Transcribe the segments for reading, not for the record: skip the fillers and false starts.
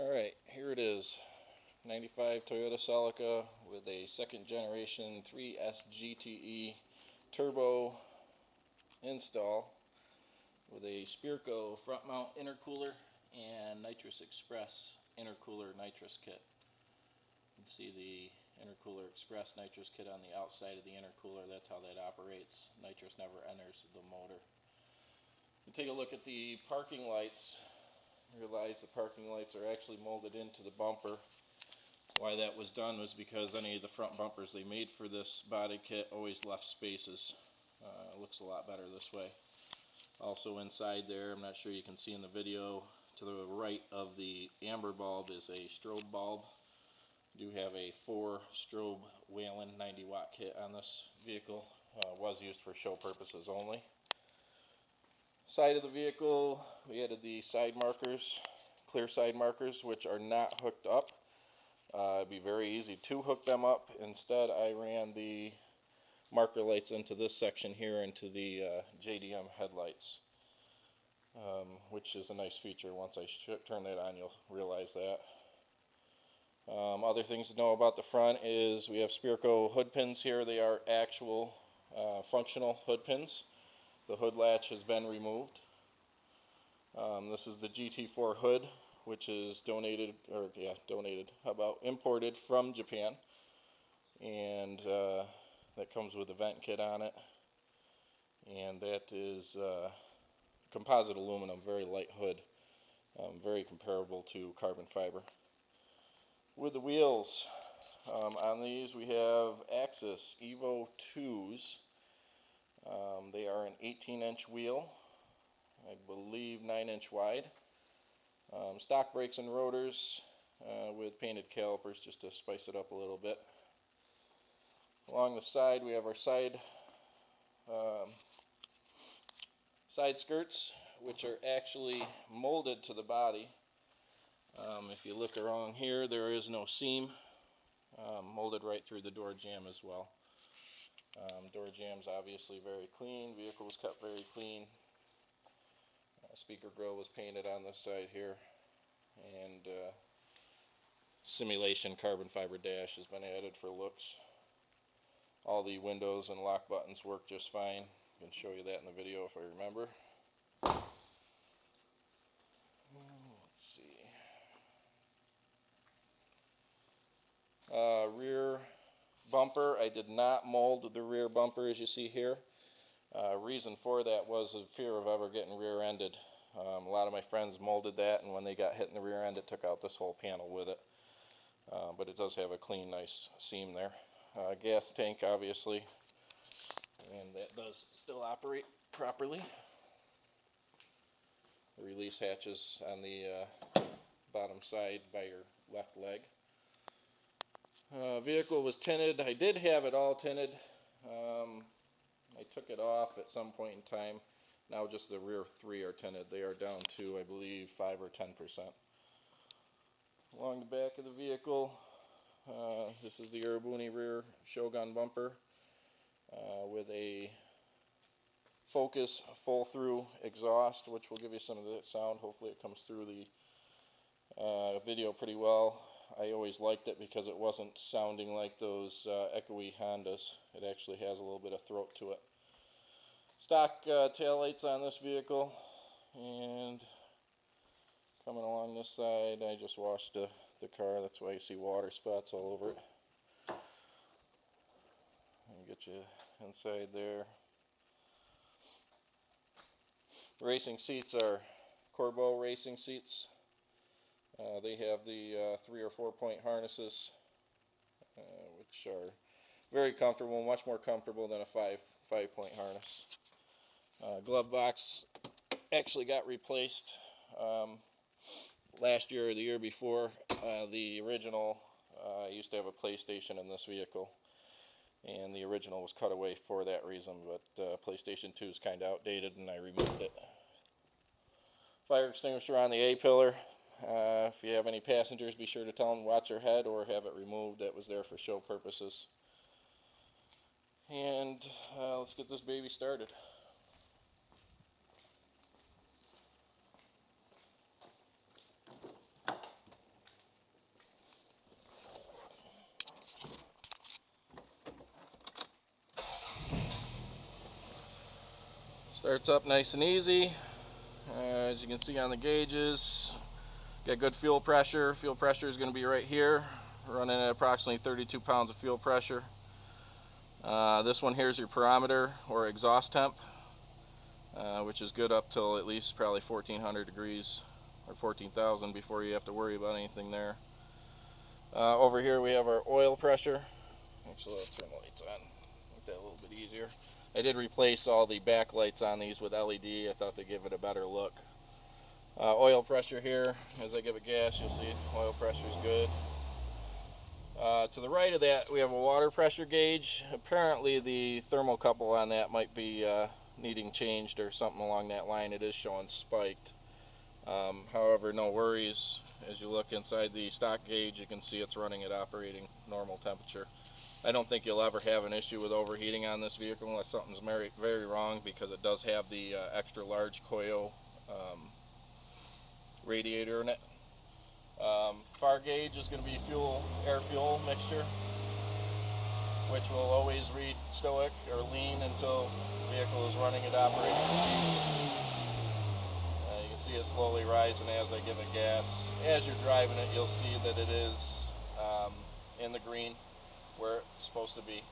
Alright, here it is. 95 Toyota Celica with a second generation 3S GTE turbo install with a Spirco front mount intercooler and Nitrous Express intercooler nitrous kit. You can see the intercooler express nitrous kit on the outside of the intercooler. That's how that operates. Nitrous never enters the motor. You take a look at the parking lights. Realize the parking lights are actually molded into the bumper. Why that was done was because any of the front bumpers they made for this body kit always left spaces. Looks a lot better this way. Also inside there, I'm not sure you can see in the video, to the right of the amber bulb is a strobe bulb. We do have a 4 strobe Whelen 90 watt kit on this vehicle. Was used for show purposes only. Side of the vehicle, we added the side markers, clear side markers, which are not hooked up. It'd be very easy to hook them up. Instead, I ran the marker lights into this section here, into the JDM headlights, which is a nice feature. Once I turn that on, you'll realize that. Other things to know about the front is we have Spirco hood pins here. They are actual functional hood pins. The hood latch has been removed. This is the GT4 hood, which is imported from Japan, and that comes with a vent kit on it, and that is composite aluminum, very light hood, very comparable to carbon fiber. With the wheels, on these we have Axis Evo 2s. They are an 18-inch wheel, I believe 9-inch wide. Stock brakes and rotors with painted calipers just to spice it up a little bit. Along the side we have our side skirts, which are actually molded to the body. If you look around here, there is no seam, molded right through the door jamb as well. Door jamb's obviously very clean. Vehicle was kept very clean. Speaker grill was painted on this side here, and simulation carbon fiber dash has been added for looks. All the windows and lock buttons work just fine. I can show you that in the video if I remember. Let's see. Rear bumper, I did not mold the rear bumper as you see here. Reason for that was the fear of ever getting rear-ended. A lot of my friends molded that, and when they got hit in the rear end, it took out this whole panel with it. But it does have a clean, nice seam there. Gas tank, obviously, and that does still operate properly. The release hatches on the bottom side by your left leg. Vehicle was tinted. I did have it all tinted. I took it off at some point in time. Now just the rear 3 are tinted. They are down to, I believe, 5 or 10%. Along the back of the vehicle, this is the Urabuni rear Shogun bumper with a Focus full-through exhaust, which will give you some of that sound. Hopefully it comes through the video pretty well. I always liked it because it wasn't sounding like those echoey Hondas. It actually has a little bit of throat to it. Stock taillights on this vehicle, and coming along this side, I just washed the car. That's why you see water spots all over it. I'll get you inside there. Racing seats are Corbeau racing seats. They have the 3 or 4 point harnesses, which are very comfortable, much more comfortable than a 5 point harness. Glove box actually got replaced last year or the year before. The original, I used to have a PlayStation in this vehicle, and the original was cut away for that reason, but PlayStation 2 is kind of outdated and I removed it. Fire extinguisher on the A-pillar. If you have any passengers, be sure to tell them to watch their head or have it removed. That was there for show purposes. And let's get this baby started. Starts up nice and easy. As you can see on the gauges, got good fuel pressure. Fuel pressure is going to be right here, running at approximately 32 pounds of fuel pressure. This one here is your parameter or exhaust temp, which is good up till at least probably 1400 degrees or 14,000 before you have to worry about anything there. Over here we have our oil pressure. Actually, I'll turn the lights on, make that a little bit easier. I did replace all the backlights on these with LED. I thought they'd give it a better look. Oil pressure here, as I give it gas, you'll see oil pressure is good. To the right of that, we have a water pressure gauge. Apparently the thermocouple on that might be needing changed or something along that line. It is showing spiked. However, no worries. As you look inside the stock gauge, you can see it's running at operating normal temperature. I don't think you'll ever have an issue with overheating on this vehicle unless something's very, very wrong, because it does have the extra large Koyo radiator in it. Far gauge is going to be air-fuel mixture, which will always read stoic or lean until the vehicle is running at operating speeds. You can see it slowly rising as I give it gas. As you're driving it, you'll see that it is in the green where it's supposed to be.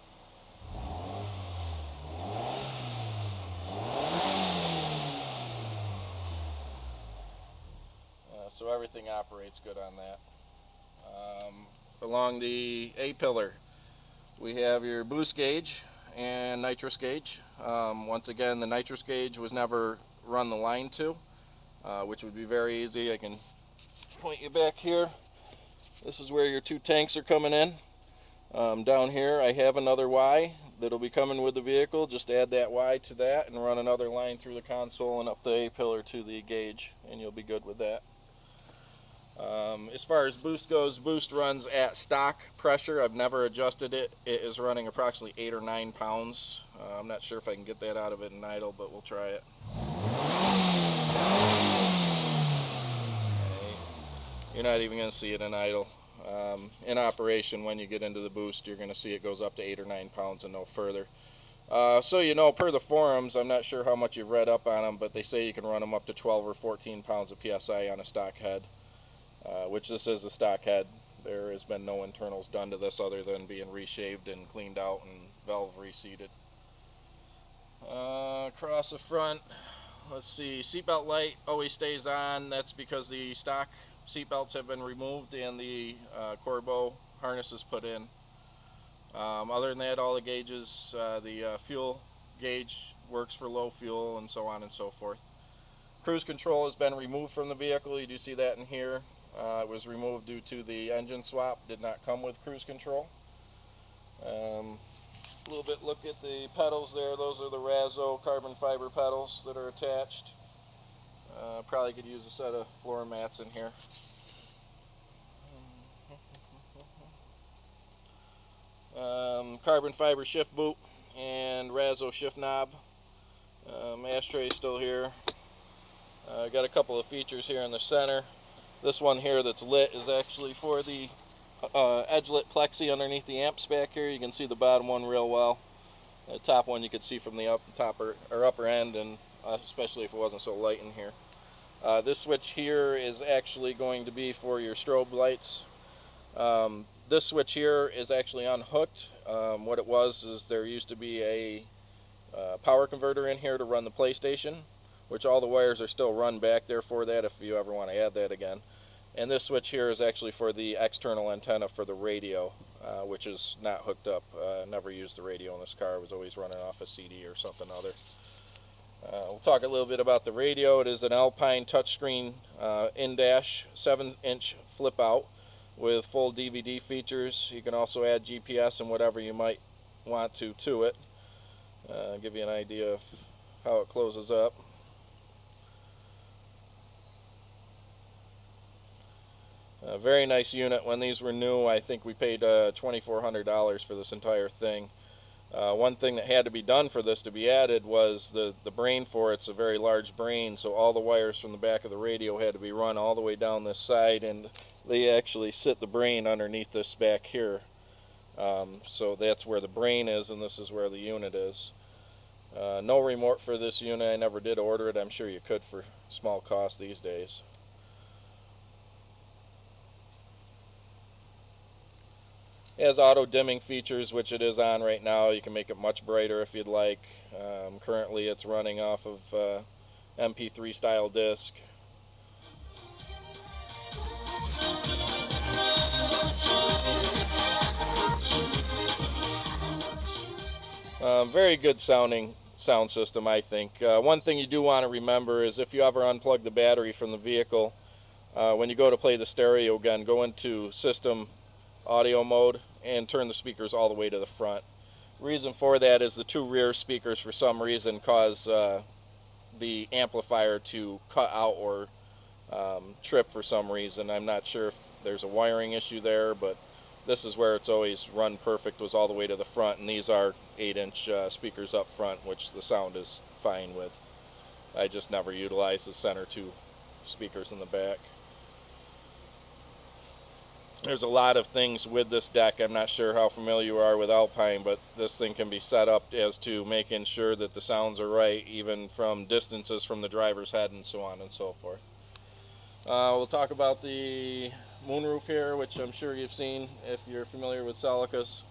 So everything operates good on that. Along the A-pillar, we have your boost gauge and nitrous gauge. Once again, the nitrous gauge was never run the line to, which would be very easy. I can point you back here. This is where your two tanks are coming in. Down here I have another Y that'll be coming with the vehicle. Just add that Y to that and run another line through the console and up the A-pillar to the gauge, and you'll be good with that. As far as boost goes, boost runs at stock pressure. I've never adjusted it. It is running approximately 8 or 9 pounds. I'm not sure if I can get that out of it in idle, but we'll try it. Okay. You're not even going to see it in idle. In operation, when you get into the boost, you're going to see it goes up to 8 or 9 pounds and no further. So you know, per the forums, I'm not sure how much you've read up on them, but they say you can run them up to 12 or 14 pounds of PSI on a stock head. Which this is a stock head. There has been no internals done to this other than being reshaved and cleaned out and valve reseated. Across the front, let's see, seatbelt light always stays on. That's because the stock seatbelts have been removed and the Corbeau harness is put in. Other than that, all the gauges, the fuel gauge works for low fuel and so on and so forth. Cruise control has been removed from the vehicle. You do see that in here. It was removed due to the engine swap. Did not come with cruise control. A little bit look at the pedals there. Those are the Razzo carbon fiber pedals that are attached. Probably could use a set of floor mats in here. Carbon fiber shift boot and Razzo shift knob. Ashtray still here. Got a couple of features here in the center. This one here that's lit is actually for the edge-lit plexi underneath the amps back here. You can see the bottom one real well. The top one you could see from the upper end, and especially if it wasn't so light in here. This switch here is actually going to be for your strobe lights. This switch here is actually unhooked. What it was is there used to be a power converter in here to run the PlayStation, which all the wires are still run back there for that if you ever want to add that again. And this switch here is actually for the external antenna for the radio, which is not hooked up. Never used the radio in this car. It was always running off a CD or something other. We'll talk a little bit about the radio. It is an Alpine touchscreen in-dash 7-inch flip-out with full DVD features. You can also add GPS and whatever you might want to it. Give you an idea of how it closes up. A very nice unit. When these were new, I think we paid $2,400 for this entire thing. One thing that had to be done for this to be added was the brain for it's a very large brain, so all the wires from the back of the radio had to be run all the way down this side, and they actually sit the brain underneath this back here. So that's where the brain is, and this is where the unit is. No remote for this unit. I never did order it. I'm sure you could for small cost these days. It has auto dimming features, which it is on right now. You can make it much brighter if you'd like. Currently it's running off of MP3 style disc. Very good sounding sound system, I think. One thing you do want to remember is if you ever unplug the battery from the vehicle, when you go to play the stereo again, go into system audio mode and turn the speakers all the way to the front. Reason for that is the two rear speakers for some reason cause the amplifier to cut out or trip for some reason. I'm not sure if there's a wiring issue there, but this is where it's always run perfect, was all the way to the front, and these are 8-inch speakers up front, which the sound is fine with. I just never utilize the center two speakers in the back. There's a lot of things with this deck. I'm not sure how familiar you are with Alpine, but this thing can be set up as to making sure that the sounds are right, even from distances from the driver's head and so on and so forth. We'll talk about the moonroof here, which I'm sure you've seen if you're familiar with Celicas.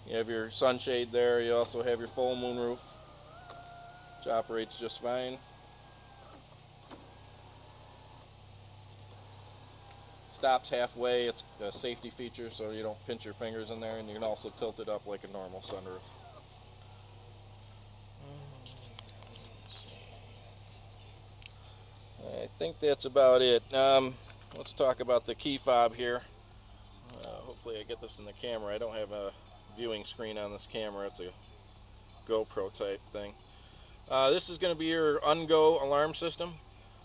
You have your sunshade there. You also have your full moonroof, which operates just fine. Stops halfway. It's a safety feature, so you don't pinch your fingers in there, and you can also tilt it up like a normal sunroof. I think that's about it. Let's talk about the key fob here. Hopefully I get this in the camera. I don't have a viewing screen on this camera. It's a GoPro type thing. This is going to be your UNGO alarm system.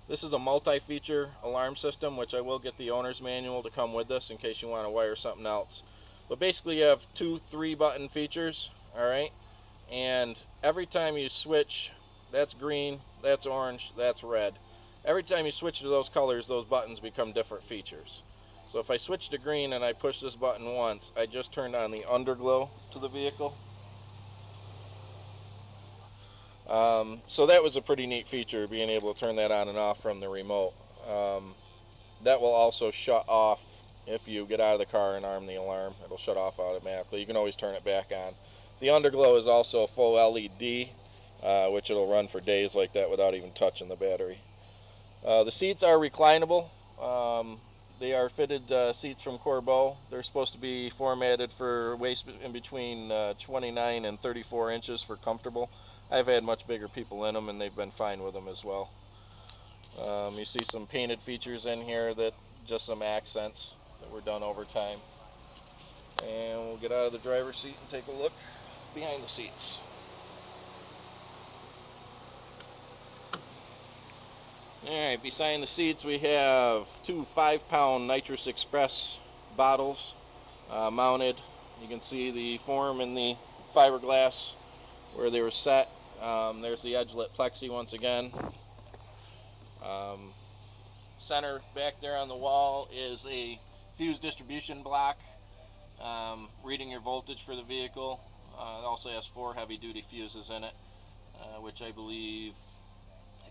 This is a multi-feature alarm system, which I will get the owner's manual to come with this in case you want to wire something else. But basically you have 2 3-button features, alright? And every time you switch, that's green, that's orange, that's red. Every time you switch to those colors, those buttons become different features. So if I switch to green and I push this button once, I just turned on the underglow to the vehicle. So that was a pretty neat feature, being able to turn that on and off from the remote. That will also shut off if you get out of the car and arm the alarm. It'll shut off automatically. You can always turn it back on. The underglow is also a full LED, which it'll run for days like that without even touching the battery. The seats are reclinable. They are fitted seats from Corbeau. They're supposed to be formatted for waist in between 29 and 34 inches for comfortable. I've had much bigger people in them, and they've been fine with them as well. You see some painted features in here, that just some accents that were done over time. And we'll get out of the driver's seat and take a look behind the seats. Alright, beside the seats we have 2 5-pound Nitrous Express bottles mounted. You can see the form in the fiberglass where they were set. There's the edge-lit plexi once again. Center back there on the wall is a fuse distribution block reading your voltage for the vehicle. It also has 4 heavy-duty fuses in it, which I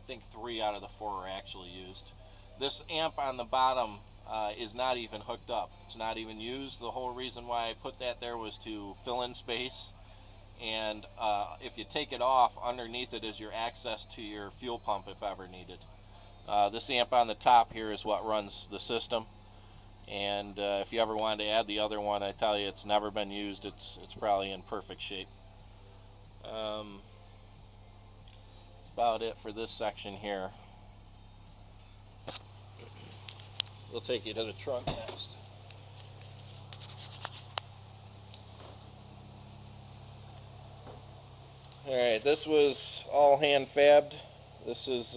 think 3 out of the 4 are actually used. This amp on the bottom is not even hooked up. It's not even used. The whole reason why I put that there was to fill in space. And if you take it off, underneath it is your access to your fuel pump if ever needed. This amp on the top here is what runs the system. And if you ever wanted to add the other one, I tell you, it's never been used. It's probably in perfect shape. That's about it for this section here. We'll take you to the trunk next. Alright, this was all hand fabbed. This is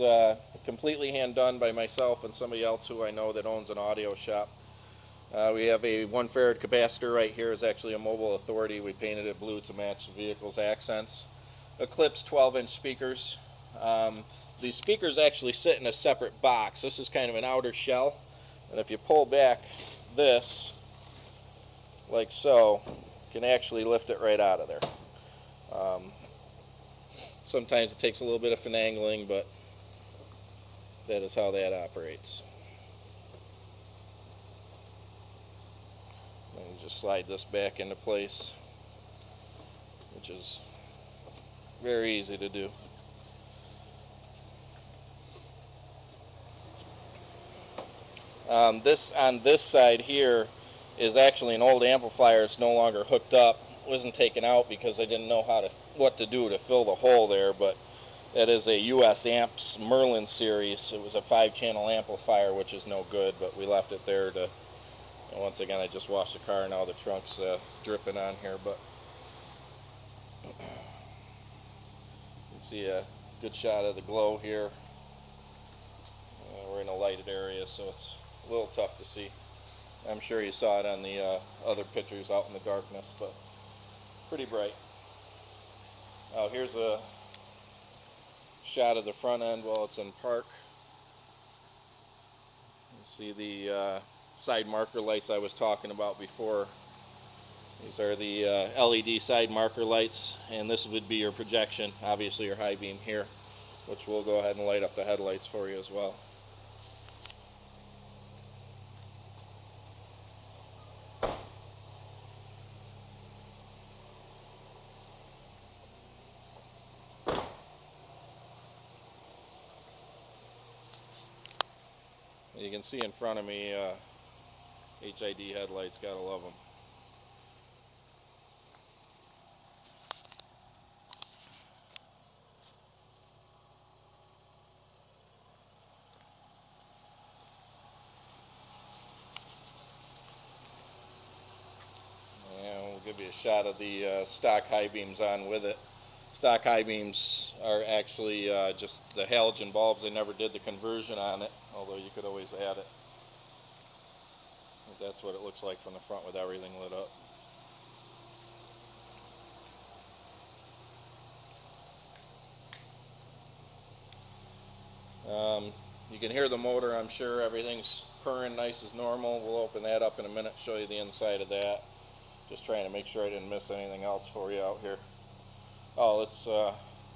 completely hand done by myself and somebody else who I know that owns an audio shop. We have a 1 farad capacitor right here. It's actually a Mobile Authority. We painted it blue to match the vehicle's accents. Eclipse 12-inch speakers. These speakers actually sit in a separate box. This is kind of an outer shell. And if you pull back this, like so, you can actually lift it right out of there. Sometimes it takes a little bit of finagling, but that is how that operates. And you just slide this back into place, which is very easy to do. This on this side here is actually an old amplifier. It's no longer hooked up. It wasn't taken out because I didn't know what to do to fill the hole there, but that is a US Amps Merlin series. It was a 5-channel amplifier, which is no good, but we left it there to, and once again, I just washed the car, now the trunk's dripping on here, but you can see a good shot of the glow here. We're in a lighted area, so it's a little tough to see. I'm sure you saw it on the other pictures out in the darkness, but pretty bright. Here's a shot of the front end while it's in park. You see the side marker lights I was talking about before. These are the LED side marker lights, and this would be your projection, obviously your high beam here, which will go ahead and light up the headlights for you as well. You can see in front of me HID headlights, gotta love them. And we'll give you a shot of the stock high beams on with it. Stock high beams are actually just the halogen bulbs. They never did the conversion on it, although you could always add it. But that's what it looks like from the front with everything lit up. You can hear the motor, I'm sure. Everything's purring nice as normal. We'll open that up in a minute, show you the inside of that. Just trying to make sure I didn't miss anything else for you out here. Oh, let's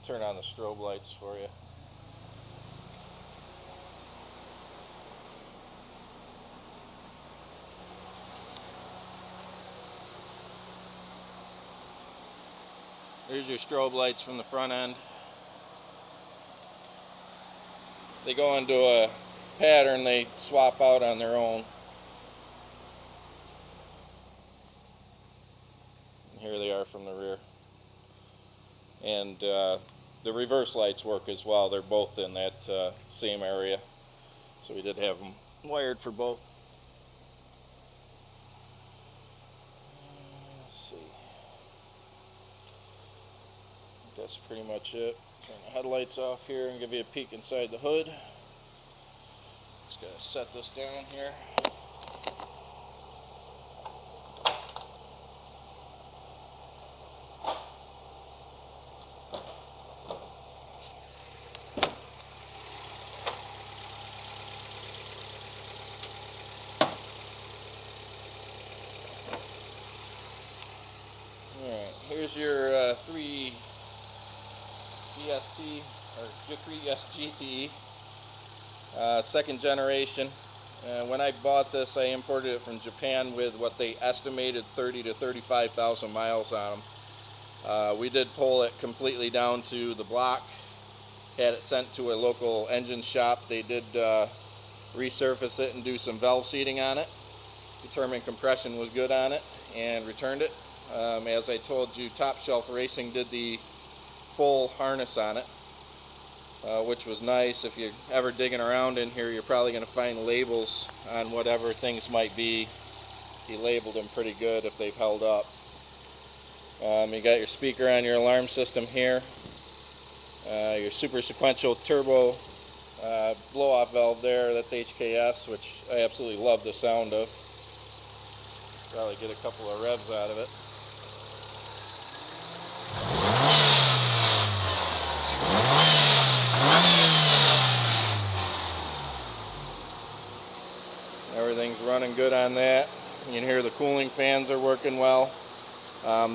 turn on the strobe lights for you. There's your strobe lights from the front end. They go into a pattern, they swap out on their own. And here they are from the rear. And the reverse lights work as well. They're both in that same area. So we did have them wired for both. Let's see. That's pretty much it. Turn the headlights off here and give you a peek inside the hood. Just gotta set this down here. Alright, here's your 3 GST or 3S GTE, second generation. When I bought this, I imported it from Japan with what they estimated 30 to 35,000 miles on them. We did pull it completely down to the block, had it sent to a local engine shop. They did resurface it and do some valve seating on it, determined compression was good on it, and returned it. As I told you, Top Shelf Racing did the full harness on it, which was nice. If you're ever digging around in here, you're probably going to find labels on whatever things might be. He labeled them pretty good if they've held up. You got your speaker on your alarm system here, your super sequential turbo blow-off valve there, that's HKS, which I absolutely love the sound of. Probably get a couple of revs out of it. Everything's running good on that. You can hear the cooling fans are working well.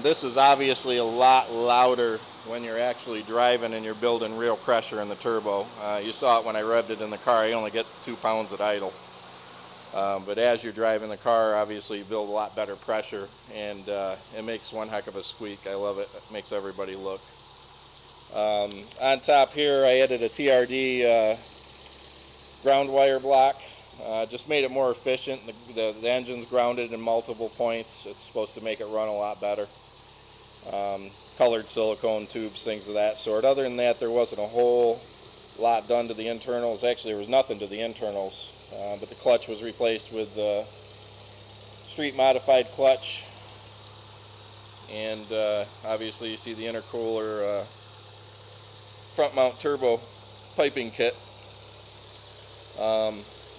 This is obviously a lot louder when you're actually driving and you're building real pressure in the turbo. You saw it when I revved it in the car. I only get 2 pounds at idle. But as you're driving the car, obviously you build a lot better pressure, and it makes one heck of a squeak. I love it. It makes everybody look. On top here, I added a TRD ground wire block. Just made it more efficient. The engine's grounded in multiple points. It's supposed to make it run a lot better. Colored silicone tubes, things of that sort. Other than that, there wasn't a whole lot done to the internals. Actually, there was nothing to the internals, but the clutch was replaced with the street modified clutch, and obviously you see the intercooler front mount turbo piping kit.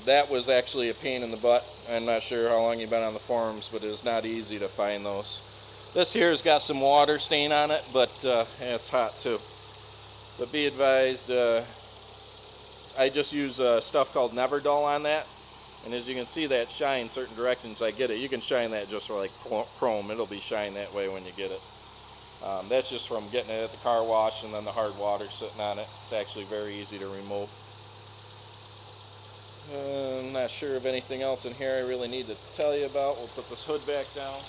That was actually a pain in the butt. I'm not sure how long you've been on the forums, but it's not easy to find those. This here has got some water stain on it, but yeah, it's hot too. But be advised, I just use stuff called Never Dull on that, and as you can see, that shine certain directions I get it. You can shine that just like chrome. It'll be shine that way when you get it. That's just from getting it at the car wash and then the hard water sitting on it. It's actually very easy to remove. I'm not sure of anything else in here I really need to tell you about. We'll put this hood back down.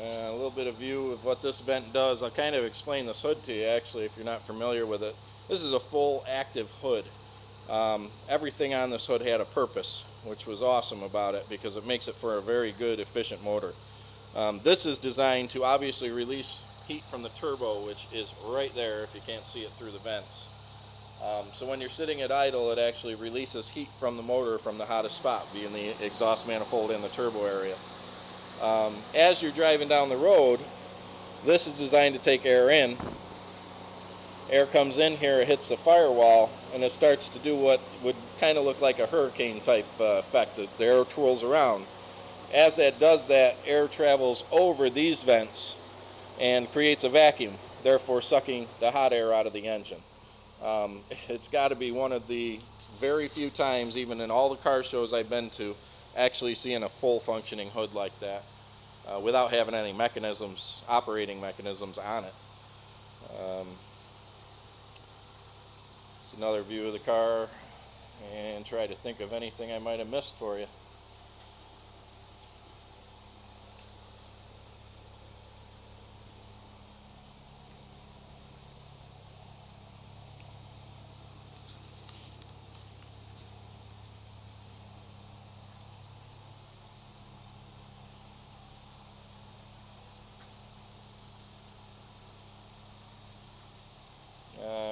A little bit of view of what this vent does. I'll kind of explain this hood to you actually if you're not familiar with it. This is a full active hood. Everything on this hood had a purpose, which was awesome about it because it makes it for a very good, efficient motor. This is designed to obviously release heat from the turbo, which is right there if you can't see it through the vents. So when you're sitting at idle, it actually releases heat from the motor from the hottest spot, being the exhaust manifold in the turbo area. As you're driving down the road, this is designed to take air in. Air comes in here, it hits the firewall, and it starts to do what would kind of look like a hurricane type effect. The air twirls around. As that does that, air travels over these vents and creates a vacuum, therefore sucking the hot air out of the engine. It's got to be one of the very few times, even in all the car shows I've been to, actually seeing a full functioning hood like that without having any mechanisms, operating mechanisms on it. It's another view of the car, and try to think of anything I might have missed for you.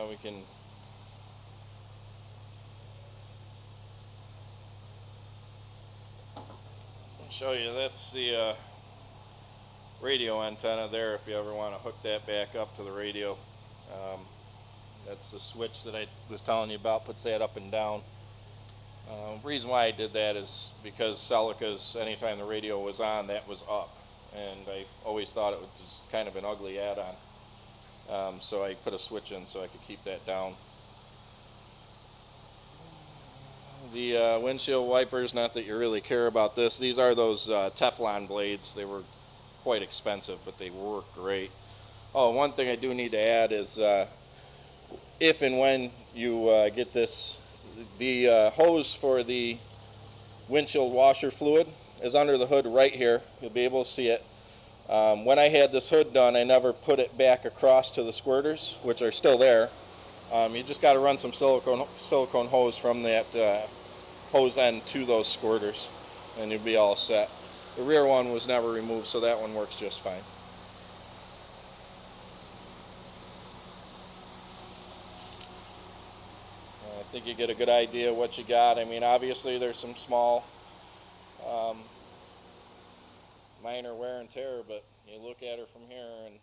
We can show you, that's the radio antenna there if you ever want to hook that back up to the radio. That's the switch that I was telling you about, puts that up and down. Reason why I did that is because Celica's, anytime the radio was on, that was up, and I always thought it was kind of an ugly add-on. So I put a switch in so I could keep that down. The windshield wipers, not that you really care about this, these are those Teflon blades. They were quite expensive, but they work great. Oh, one thing I do need to add is if and when you get this, the hose for the windshield washer fluid is under the hood right here. You'll be able to see it. When I had this hood done, I never put it back across to the squirters, which are still there. You just got to run some silicone hose from that hose end to those squirters, and you'll be all set. The rear one was never removed, so that one works just fine. I think you get a good idea of what you got. I mean, obviously there's some small minor wear and tear, but you look at her from here and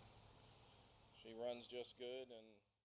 she runs just good. And